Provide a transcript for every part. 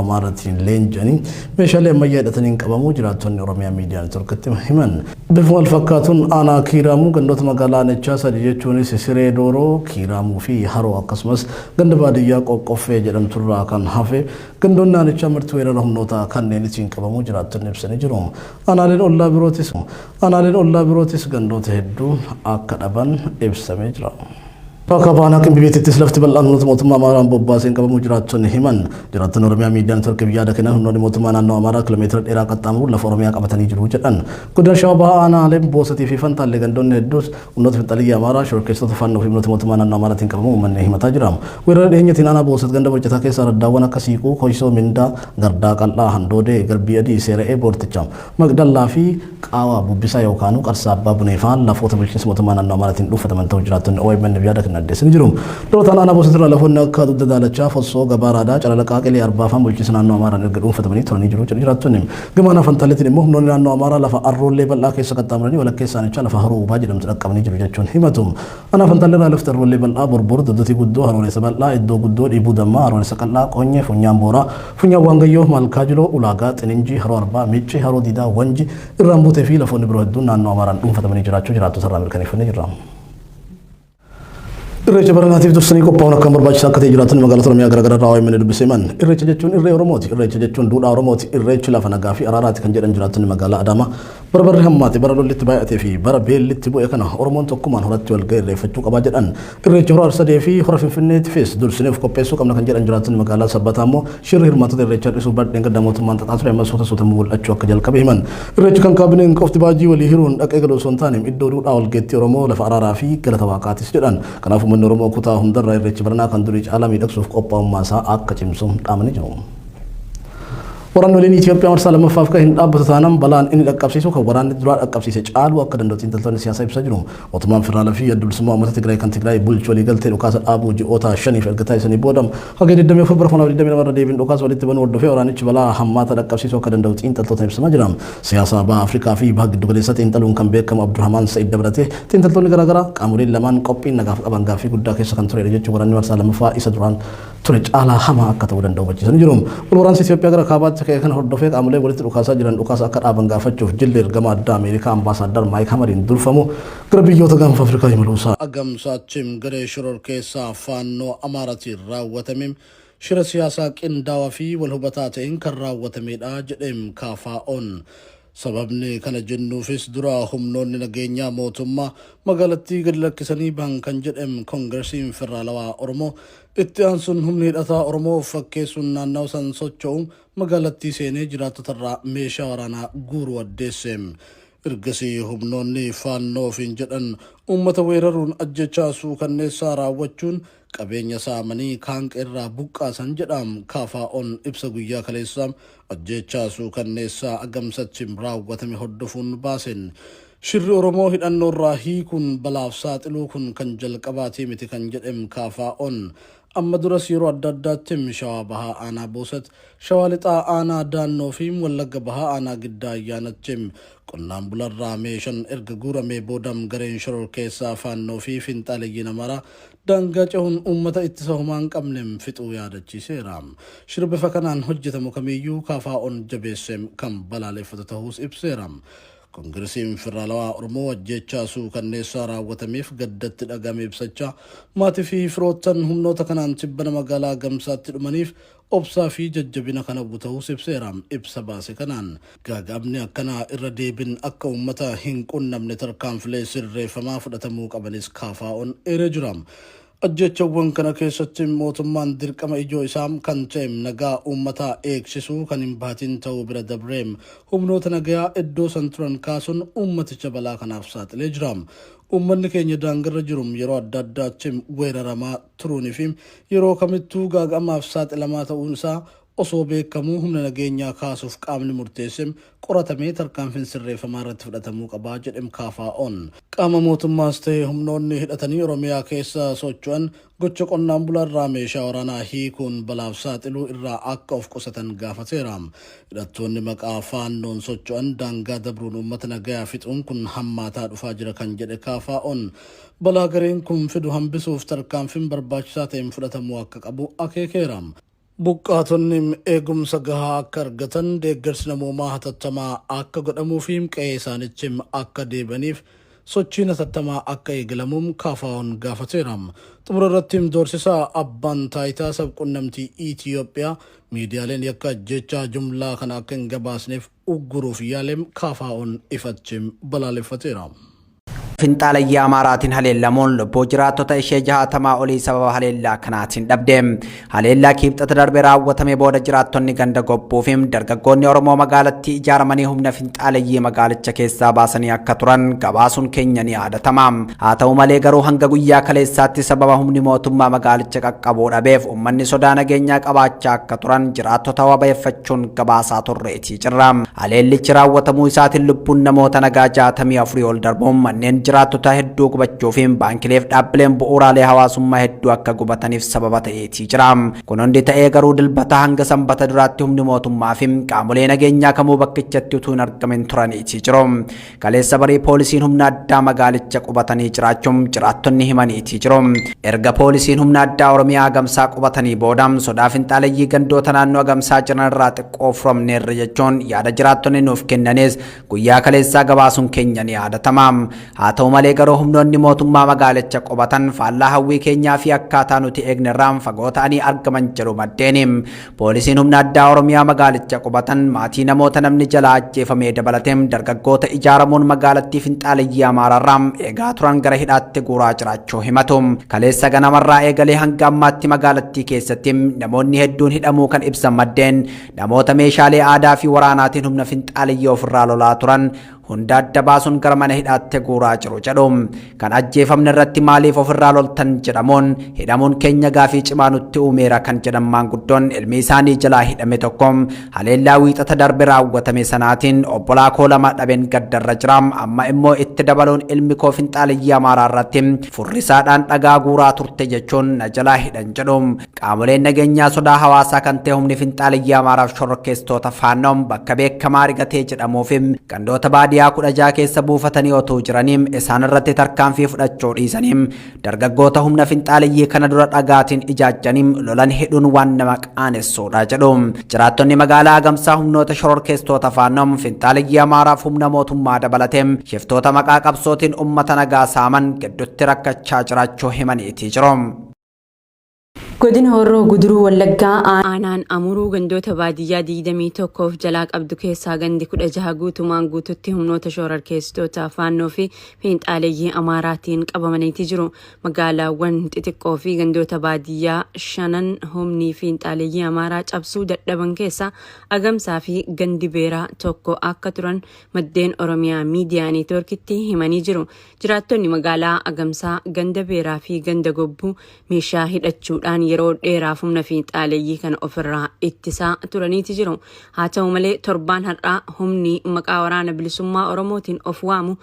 Amaaratiin leenjanii meeshaalee ammayyaa hidhataniin qabamuu jiraattonni Oromiyaa miidiyaa neetwoorkiitti himan. Bifuma wal fakkaatuun aanaa Kiiraamuu gandoota magaalaa Nechaa sadii jechuunis Siree Dooroo, Kiiraamuu fi Haroo akkasumas ganda baadiyyaa Qoqqoffee jedhamturraa kan hafe gandoonni aanichaa marti weerara humnoota kanneen ittiin qabamuu jiraattonni ibsanii jiru. Aanaaleen ollaa birootis gandoota hedduu akka dhaban ibsamee jira. Pakabana kan bibittis lafti bal'aan mootummaa Amaaraa bobbaaseen qabamuu jiraattonni himan. Jiraattonni Oromiyaa miidiyaa neetwoorkii biyyaada kennan humnoonni mootummaa naannoo Amaaraa kiiloomeetira dheeraa qaxxaamuru lafa Oromiyaa qabatanii jiru jedhan. Godina Shawaa Bahaa aanaalee Boosatii fi Fantaallee gandoonni hedduus humnoota finxaaliyyaa Amaaraa shororkeessitoota faannoo fi humnoota mootummaa naannoo Amaaraatiin qabamuu uummanni himataa jira. Weerara dhiyeenyatiin aanaa Boosat ganda Boccataa keessaa raddaawwan akka Siiquu, Koysoo, Mindaa, Gardaa Qal'aa, Handoodee, Garbii Adii, Seera'ee, Boorticha, Magdallaa fi Qaawaa Bubbisaa yookaan Qarsaa Abbaa Buneefaan lafoota bulchiinsa mootummaa naannoo Amaaraatiin dhuunfataman ta'uu jiraattonni OMN biyyaada kennan addeessanii jiru. Dootaan aanaa Boosatira lafoonni akka Dugda Daalachaa, Fossoo, Gabaaraadhaa, Calalaqaa, Qilee, Arbaafaan bulchiinsa naannoo Amaaraan erga dhuunfatamanii turanii jiru jiraattonni. Gamaana Fantaaleetiin immoo humnoonni naannoo Amaaraa lafa Arroollee bal'aa keessa qaxxaamuranii walakkeessa isaanicha lafa Haroo Ubaa jedhamtu dhaqqabanii jiru jechuun himatu. Aanaa Fantaalleerraa lafti Arroollee bal'aa Borbor, Doddotii Guddoo, Haroolessa bal'aa, Iddoo Guddoo, Dhiibuu Dammaa, Haroolessa qal'aa, Qoonyee, Funyaan Booraa, Funyaan Waangayyoo, Malkaa Jiloo, Ulaagaa, Xininjii, Haroo Arbaa, Micci, Haroo Diidaa, Wanji, Irraan Buutee fi lafoonni biroo hedduun naannoo Amaaraan dhuunfatamanii jiraachuu jiraattota irraa mirkaneeffannee jirra. Irreecha baranaatiif dursanii qophaa'uun akka barbaachisaa akka ta'e jiraattonni magaalota Oromiyaa garaagaraa irraa OMN dubbisee himan. Irreecha jechuun irree Oromooti. Irreecha jechuun duudhaa Oromooti. Irreechi lafa nagaa fi araaraati kan jedhan jiraattonni magaalaa Adaamaa. Bara barri hammaate, bara lollitti baay'atee fi bara beellitti bu'e kana Oromoon tokkummaan horatti wal ga'ee irreeffachuu qabaa jedhan. Irreecha hora Arsadee fi hora Finfinneetiifis dursineef qopheessuu qabna kan jedhan jiraattonni magaalaa Sabbataa immoo shirri hirmaattota irreechaa dhiisuu baadheen gaddaa mootummaan xaxaa ture ammas suuta mul'achuu akka jalqabe himan. Irreechi kan kaabineen qofti baajii walii hiruun dhaqee galuu osoo hin taane iddoo duudhaa walgeettii Oromoo lafa araaraa fi galata waaqaatis jedhan. Kanaaf uummanni Oromoo kutaa hundarraa irreechi baranaa kan durii caalaa miidhagsuuf qophaa'ummaa isaa akka cimsu dhaamanii jiru. Waraannoleen Itoophiyaa marsaa lammaffaaf kan hin dhaabbatu taanaan balaan inni dhaqqabsiisu kan waraanni duraa dhaqqabsiise caaluu akka danda'u xiinxaltoonni siyaasaa ibsaa jiru. Mootummaan federaalaa fi adda bilisummaa uummata Tigraay kan Tigraay bulchu walii galtee dhukaasa dhaabuu ji'oota 5 erga taasisanii booda hanga 24 bara 2022 deebiin dhukaasa walitti banuu hordofee waraanichi balaa hammaata dhaqqabsiisuu akka danda'u xiinxaltoonni ibsamaa jira. Siyaasa baha Afrikaa fi baha giddu galeessaa xiinxaluun kan beekamu Abdurrahmaan Sa'iid dabalatee xiinxaltoonni garaagaraa qaamoleen lamaan qophiin nagaaf qaban gaaffii guddaa keessa kan turedha jechuun waraanni marsaa lammaffaa isa duraan ture caalaa hamaa akka ta'uu danda'u hubachiisanii jiru. Waraansi Itoophiyaa gara kaabaatti ka'e kan hordofee qaamolee walitti dhukaasaa jiran dhukaasa akka dhaaban gaafachuuf jilli ergama addaa Ameerikaa ambaasaaddar Maayik Hamariin durfamu gara biyyoota gaanfa Afrikaa imaluusaa. Agamsaachim garee shororkeessaa faannoo Amaaraatiin raawwatame shira siyaasaa qindaawaa fi wal hubataa ta'een kan raawwatamedha jedheem KFO'n. Sababni kana jennuufis dura humnoonni nageenyaa mootummaa magaalattii gadi lakkisanii bahan kan jedhem Koongireesiin Federaalawaa Oromoo itti aansuun humni hidhataa Oromoo fakkeessuun naannoo san socho'uun magaalattii seenee jiraattotarraa meeshaa waraanaa guuruu addeesseem. Ergasii humnoonni faannoofiin jedhan uummata weeraruun ajjechaa suukanneessaa raawwachuun qabeenya saamanii kaanqeerraa buqqaasan jedham KFO'n ibsa guyyaa kaleessaa ajjechaa suukanneessaa agamsachim raawwatame hordofuun baasen. Shirri Oromoo hidhannoorraa hiikuun balaaf saaxiluu kun kan jalqabaatii miti kan jedhem KFO'n. Amma duras yeroo adda addaatti Shawaa Bahaa aanaa Boosat, Shawaa Lixaa aanaa Daannoo fi Wallagga Bahaa aanaa Giddaa Ayyaanachim qonnaan bularraa meeshaan erga guuramee boodam gareen shororkeessaa faannoo fi finxaaleeyyiin Amaaraa daangaa cehuun uummata ittisa homaa hin qabneem fixuu yaadachiiseera. Shira bifa kanaan hojjetamu kamiyyuu KFO'n jabeesseem kan balaaleffatu ta'uus ibseera. Koongireesiin Federaalawaa Oromoo ajjechaa suukanneessaa raawwatameef gaddatti dhagame ibsachaa maatii fi firoottan humnoota kanaan tibbana magaalaa Gamsaatti dhumaniif obsaa fi jajjabina kana ta'uus ibseera. Ibsa baase kanaan gaagabni akkanaa irra deebin akka uummata hin qunnamne tarkaanfilee sirreeffamaa fudhatamuu qabanis KFO'n eeree jira. Ajjechawwan kana keessatti mootummaan dirqama ijoo isaa kan ta'e nagaa uummataa eegsisuu kan hin baatin ta'uu bira dabreem humnoota nagaa iddoo san turan kaasuun uummaticha balaa kanaaf saaxilee jira. Uummanni keenya daangarra jiru yeroo adda addaatti weeraramaa turuunii fi yeroo kamittuu gaagamaaf saaxilamaa ta'uun isaa osoo beekamuu humna nageenyaa kaasuuf qaamni murteesse qoratamee tarkaanfiin sirreeffamaa irratti fudhatamuu qabaa jedhem KFO'n. Qaama mootummaas ta'e humnoonni hidhatanii Oromiyaa keessa socho'an gocha qonnaan bulaarraa meeshaa waraanaa hiikuun balaaf saaxiluu irraa akka of qusatan gaafateera. Hidhattoonni maqaa faannoon socho'an daangaa dabruun uummata nagaa fixuun kun hammaataa dhufaa jira kan jedhe KFO'n. Balaa gareen kun fidu hambisuuf tarkaanfiin barbaachisaa ta'een fudhatamuu akka qabu akeekeera. Buqqaatonni eegumsa gahaa akka argatan deeggarsi namoomaa hatattamaa akka godhamuufi qe'ee isaaniitti akka deebaniif sochiin hatattamaa akka eegalamuun kaafaa'uun gaafateera. Xumura irratti doorsisaa abbaan taayitaa sabquunnamtii Itoophiyaa miidiyaaleen yakka ajjechaa jumlaa kana akka hin gabaasneef ugguruuf yaaleem kaafaa'uun ifatti balaaleffateera. Finxaalayyaa Amaaraatiin haleellamuun lubbuu jiraattota ishee 60 olii sababa haleellaa kanaatiin dhabde. Haleellaa kibxata darbe raawwatame booda jiraattonni ganda gobbuu fi dargaggoonni Oromoo magaalattii ijaaramanii humna finxaalayyii magaalicha keessaa baasanii akka turan gabaasuun keenya ni yaadatama. Haa ta'u malee garuu hanga guyyaa kaleessaatti sababa humni mootummaa magaalicha qaqqabuu dhabeef uummanni sodaa nageenyaa qabaachaa akka turan jiraattota wabeeffachuun gabaasaa turreetii jirra. Haleellichi raawwatamuu isaatiin lubbuun namoota nagaa 64 ol darbuun manneen jiraattota hedduu gubachuu fi baankileef dhaabbileen bu'uuraalee hawaasummaa hedduu akka gubataniif sababa ta'eetii jira. Kun hundi ta'ee garuu dilbata hanga sanbata duraatti humni mootummaa fi qaamolee nageenyaa kamuu bakkichatti utuu hin argamin turaniitii jiru. Kaleessa barii poolisiin humna addaa magaalicha qubatanii jiraachuun jiraattonni himaniitii jiru. Erga poolisiin humna addaa Oromiyaa Agamsaa qubatanii booda sodaa finxaalayyii gandoota naannoo Agamsaa jiran irraa xiqqoo furamneerra jechuun yaada jiraattonni nuuf kennanis guyyaa kaleessaa gabaasuun keenya ni yaadatama. Haa ta'u malee garuu humnoonni mootummaa magaalicha qubatan faallaa hawwii keenyaa fi akkaataa nuti eegnerraan fagoo ta'anii argaman jedhu maddeen. Poolisiin humna addaa Oromiyaa magaalicha qubatan maatii namoota namni jalaa ajjeefamee dabalatee dargaggoota ijaaramuun magaalattii finxaalayyii Amaaraarraa eegaa turan gara hidhaatti guuraa jiraachuu himatu. Kaleessa ganamarraa eegalee hanga ammaatti magaalattii keessatti namoonni hedduun hidhamuu kan ibsan maddeen namoota meeshaalee aadaa fi waraanaatiin humna finxaalayyii ofirraa lolaa turan hunda adda baasuun gara mana hidhaatti guuraa jiru jedhu. Kan ajjeefamne irratti maaliif ofirraa loltan jedhamuun hidhamuun keenya gaafii cimaa nutti uumeera kan jedhan maanguddoon ilmi isaanii jalaa hidhame tokko haleellaa wiixata darbe raawwatame sanaatiin obbolaa koo lama dhabeen gaddarra jira. Amma immoo itti dabaluun ilmi koo finxaalayyii Amaaraa irratti furrisaadhaan dhagaa guuraa turte jechuun na jalaa hidhan jedhu. Qaamoleen nageenyaa sodaa hawaasaa kan ta'e humni finxaalayyii Amaaraaf shororkeessitoota faannoon bakka beekamaa rigatee jedhamuuf gandoota baadiyyaa 16 keessa buufatanii otoo jiranii isaan irratti tarkaanfii fudhachuu dhiisanii dargaggoota humna finxaalayyii kana dura dhagaatiin ijaajjanii lolan hidhuun waan nama qaanessuudha jedhu. Jiraattonni magaalaa Agamsaa humnoota shororkeessitoota faannoon finxaalayyii Amaaraaf humna mootummaa dabalatee shiftoota maqaa qabsootiin uummata nagaa saaman gidduutti rakkachaa jiraachuu himaniitii jiru. Godina Horroo Guduruu Wallaggaa aanaan Amuruu gandoota baadiyyaa 21 jalaa qabdu keessaa gandi 16 guutumaan guututti humnoota shororkeessitoota faannoo fi finxaaleeyyii Amaaraatiin qabamaniitii jiru. Magaalaawwan xixiqqoo fi gandoota baadiyyaa 5 humni finxaaleeyyii Amaaraa cabsuu dadhaban keessaa Agamsaa fi gandi Beeraa tokko akka turan maddeen Oromiyaa miidiyaa neetwoorkitti himanii jiru. Jiraattonni magaalaa Agamsaa ganda Beeraa fi ganda Gobbuu meeshaa hidhachuudhaan yeroo dheeraaf humna finxaaleeyyii kana ofirraa ittisaa turaniiti jiru. Haa ta'u malee torbaan har'aa humni maqaa waraana bilisummaa Oromootiin of waamu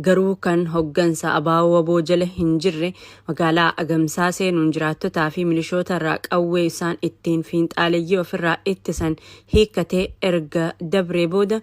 garuu kan hoggansa abaaboo waboo jala hin jirre magaalaa Agamsaa seenuun jiraattotaa fi milishoota irraa qawwee isaan ittiin finxaaleeyyii ofirraa ittisan hiikkatee erga dabree booda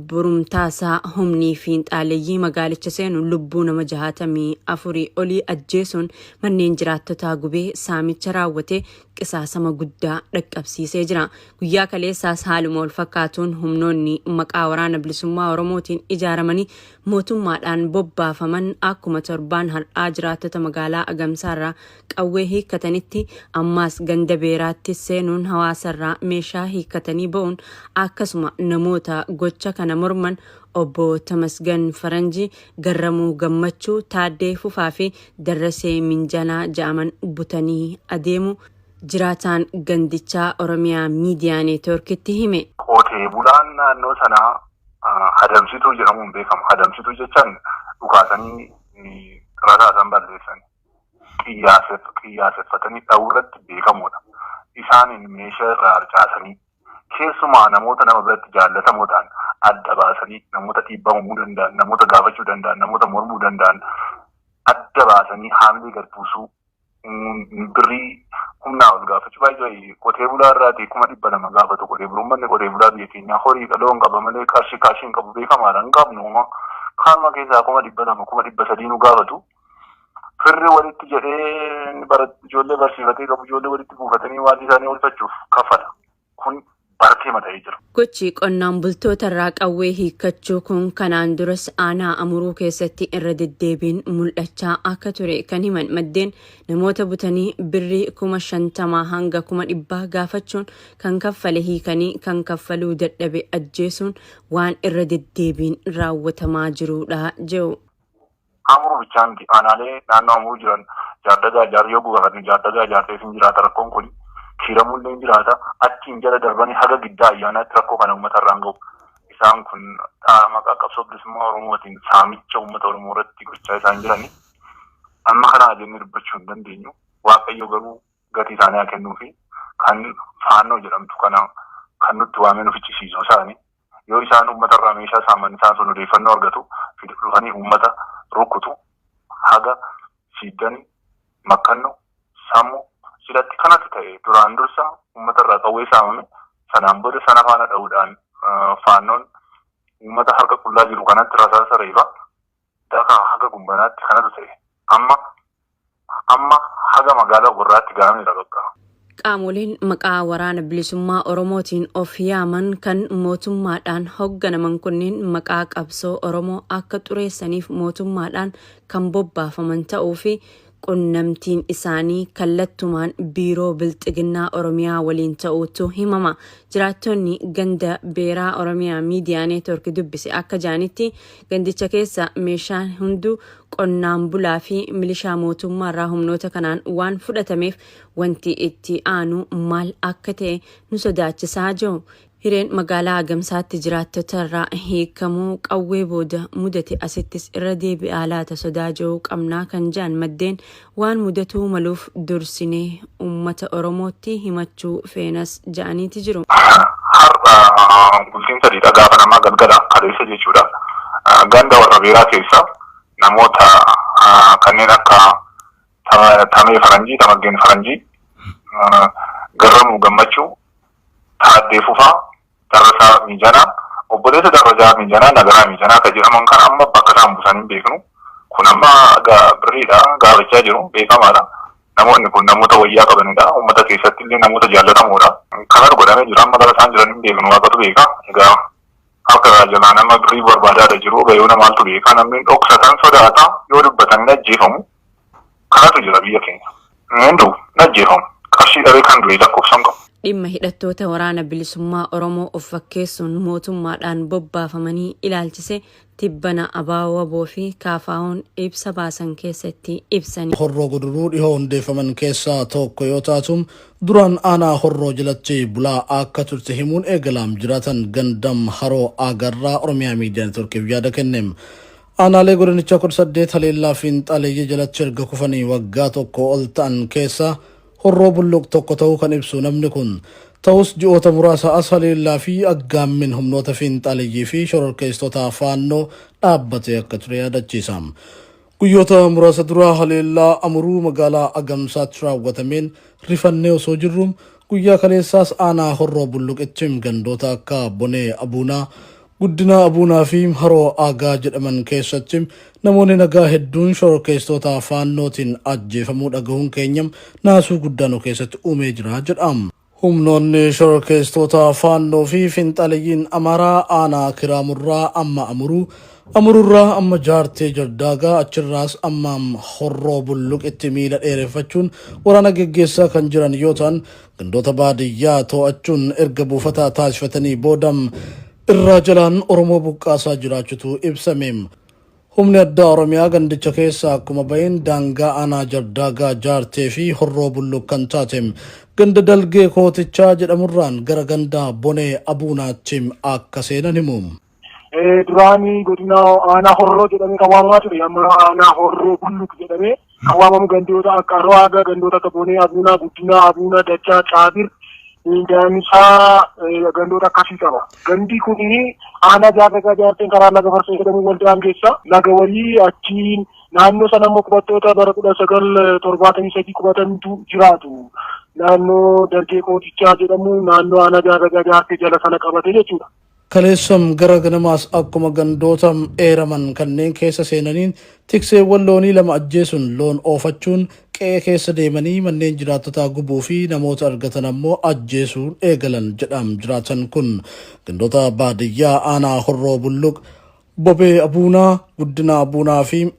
burumtaasaa humni finxaaleeyyii magaalicha seenuun lubbuu nama 64 olii ajjeesuun manneen jiraattotaa gubee saamicha raawwatee qisaasama guddaa dhaqqabsiisee jira. Guyyaa kaleessaas haaluma wal fakkaatuun humnoonni maqaa waraana bilisummaa Oromootiin ijaaramanii mootummaadhaan bobbaafaman akkuma torbaan har'aa jiraattota magaalaa Agamsaarraa qawwee hiikkatanitti ammaas ganda Beeraatti seenuun hawaasarraa meeshaa hiikkatanii ba'uun akkasuma namoota gocha kana morman obbo Tamasgan Faranjii, Garramuu Gammachuu, Taaddee Fufaa fi Darrasee Minjanaa ja'aman butanii adeemu jiraataan gandichaa Oromiyaa miidiyaa neetwoorkitti hime. Qotee bulaan naannoo sanaa adamsituu jedhamuun beekama. Adamsituu jechaan dhukaasanii rasaasan balleessan qiyyaaseffatanii dha'uu irratti beekamoodha. Isaanin meeshaa irraa harcaasanii keessumaa namoota nama biratti jaallatamoodhaan adda baasanii namoota dhiibbamuu danda'an, namoota gaafachuu danda'an, namoota mormuu danda'an adda baasanii haamilee gad buusuu birrii humnaa ol gaafachuu baay'ee qotee bulaa irraati 200 gaafatu. Qotee bulummaan qotee bulaa biyya keenyaa horii qaloon qaba malee qarshii hin qabu beekamaadha. Hin qabnu kaanuma keessaa 200 300 nu gaafatu. firri walitti jedhee ijoollee barsiifatee qabu ijoollee walitti buufatanii waan isaanii oolfachuuf kafala. Kun bartee mata'ee jira. Gochi qonnaan bultoota irraa qawwee hiikkachuu kun kanaan duras aanaa Amuruu keessatti irra deddeebiin mul'achaa akka ture kan himan maddeen namoota butanii birrii 50,000 hanga 100,000 gaafachuun kan kaffale hiikanii kan kaffaluu dadhabe ajjeesuun waan irra deddeebiin raawwatamaa jirudha jedhu. Amuruu bichaan aanaalee naannoo Amuruu jiran jaardagaa jaaryoo buufatanii jaardagaa jaarteef hin jiraata rakkoon kun. Kiramullee hin jiraata achiin jala darbanii haga giddaa ayyaanaatti rakkoo kana uummata irraan gahu. Isaan kun maqaa qabsoo bilisummaa Oromootiin saamicha uummata Oromoo irratti gochaa isaan jiranii. Amma kana jennee dubbachuu hin dandeenyu. Waaqayyo garuu gatii isaanii haa kennuu fi kan faannoo jedhamtu kana kan nutti waamee nu fichisiisuu isaanii. Yoo isaan uummata irraa meeshaa saaman isaan sun odeeffannoo argatu dhufanii uummata rukutu haga siiddanii makkannoo sammuu. Silatti kanatti ta'e duraan dursa uummata irraa qawwee saamame sanaan booda sana faana dha'uudhaan faannoon uummata harka qullaa jiru kanatti rasaasa reeba daka haga gumbanaatti kanatu ta'e amma haga magaalaa warraatti ga'ameera bakka. Qaamoleen maqaa waraana bilisummaa Oromootiin of yaaman kan mootummaadhaan hoogganaman kunneen maqaa qabsoo Oromoo akka xureessaniif mootummaadhaan kan bobbaafaman ta'uu fi qunnamtiin isaanii kallattumaan biiroo bilxiginnaa Oromiyaa waliin ta'uutu himama. Jiraattonni ganda beeraa Oromiyaa miidiyaa neetwork dubbise akka jaanitti gandicha keessa meeshaan hunduu qonnaan bulaa fi milishaa mootummaa irraa humnoota kanaan waan fudhatameef wanti itti aanu maal akka ta'e nu sodaachisaa jiru. Hireen magaalaa Agamsaatti jiraattota irraa hiikamuu qawwee booda mudate asittis irra deebi'aa laata sodaa jiru qabnaa kan jaan maddeen waan mudatuu maluuf dursinee uummata Oromootti himachuu feenas ja'aniiti jiru. Har'a bultiin sadiidha gaafa namaa galgala kaleessa jechuudha. Ganda warra beeraa keessa namoota kanneen akka Tamee Faranjii, Tamaggeen Faranjii, Garramuu Gammachuu, Taaddee Fufaa, Darrasaa Miijanaa, obboleessa Darrasaa Miijanaa, Nagaraa Miijanaa kan jedhaman kan amma bakka isaan buusan hin beeknu. Kun amma birriidha gaafachaa jiru beekamaadha. Namoonni kun namoota wayyaa qabanidha. Uummata keessatti illee namoota jaallatamoodha. Kanatu godhamee jira amma gara isaan jiran hin beeknu waaqatu beeka. Egaa akka jalaa nama birrii barbaadaa jiru gayoona maaltu beeka namni dhoksatan sodaata yoo dubbatan hin ajjeefamu. Kanatu jira biyya keenya. Hunduu hin ajjeefamu. Qarshii dhabee kan du'e lakkoofsan qabu. Dhimma hidhattoota waraana bilisummaa Oromoo of fakkeessuun mootummaadhaan bobbaafamanii ilaalchise tibbana abaawwaboo fi kaafaa'uun ibsa baasan keessatti ibsanii. Horroo guduruu dhihoo hundeeffaman keessaa tokko yoo taatu duraan aanaa horroo jalatti bulaa akka turte himuun eegalaam jiraatan gandam haroo agarraa Oromiyaa miidiyaa neetworkiif yaada kenneem. Aanaalee godinicha 18 haleellaa fiinxaaleeyyii jalatti erga kufanii waggaa tokko ol ta'an keessa horroo bulluq tokko ta'uu kan ibsu namni kun ta'us ji'oota muraasa as haleellaa fi aggaammin humnoota fiinxaaleeyyii fi shororkeessitoota faannoo dhaabbate akka ture yaadachiisa. Guyyoota muraasa duraa haleellaa Amuruu magaalaa Agamsaatti raawwatameen rifannee osoo jirru guyyaa kaleessaas aanaa horroo bulluqitti gandoota akka Bonee Abuunaa, Guddina Abuunaa fi Haroo Aagaa jedhaman keessatti namoonni nagaa hedduun shororkeessitoota faannootiin ajjeefamuu dhagahuun keenya naasuu guddaan keessatti uumee jira jedhama. Humnoonni shororkeessitoota faannoo fi fiinxaaleeyyiin Amaaraa aanaa Kiraamurraa amma Amururraa amma Jaartee Jardaagaa achirraas amma horroo bulluqitti miila dheereffachuun waraana geggeessaa kan jiran yoo ta'an gandoota baadiyyaa to'achuun erga buufataa taasifatanii boodam irraa jalaan Oromoo buqqaasaa jiraachutu ibsame. Humni addaa Oromiyaa gandicha keessa akkuma bahin daangaa aanaa Jardaagaa Jaartee fi horroo bulluq kan taate ganda dalgee kootichaa jedhamurraan gara ganda Bonee Abuunaatti akka seenan himu. Duraanii godina aanaa horroo jedhamee kan waamamaa ture amma aanaa horroo bulluq jedhamee kan waamamu gandoota akka Haroo Aagaa gandoota akka Bonee Abuunaa, Guddina Abuunaa, Dachaa, Caabir Daanisaa gandoota akkasii qaba. Gandi kuni aanaa Jaardagaa Jaarteen karaa laga Farsoo jedhamu waldaan keessa laga walii achiin naannoo sana immoo qubattoota bara 1973 qubatantu jiraatu. Naannoo Dargee Kootichaa jedhamu naannoo aanaa Jaardagaa Jaartee jala sana qabate jechuudha. kaleessam gara ganamaas akkuma gandootam eeraman kanneen keessa seenaniin tikseewwan loonii lama ajjeesuun loon oofachuun qe'ee keessa deemanii manneen jiraattotaa gubuu fi namoota argatan ammoo ajjeesuun eegalan jedham jiraatan kun gandoota baadiyyaa aanaa horroo bulluq bobee abuunaa guddina abuunaa fi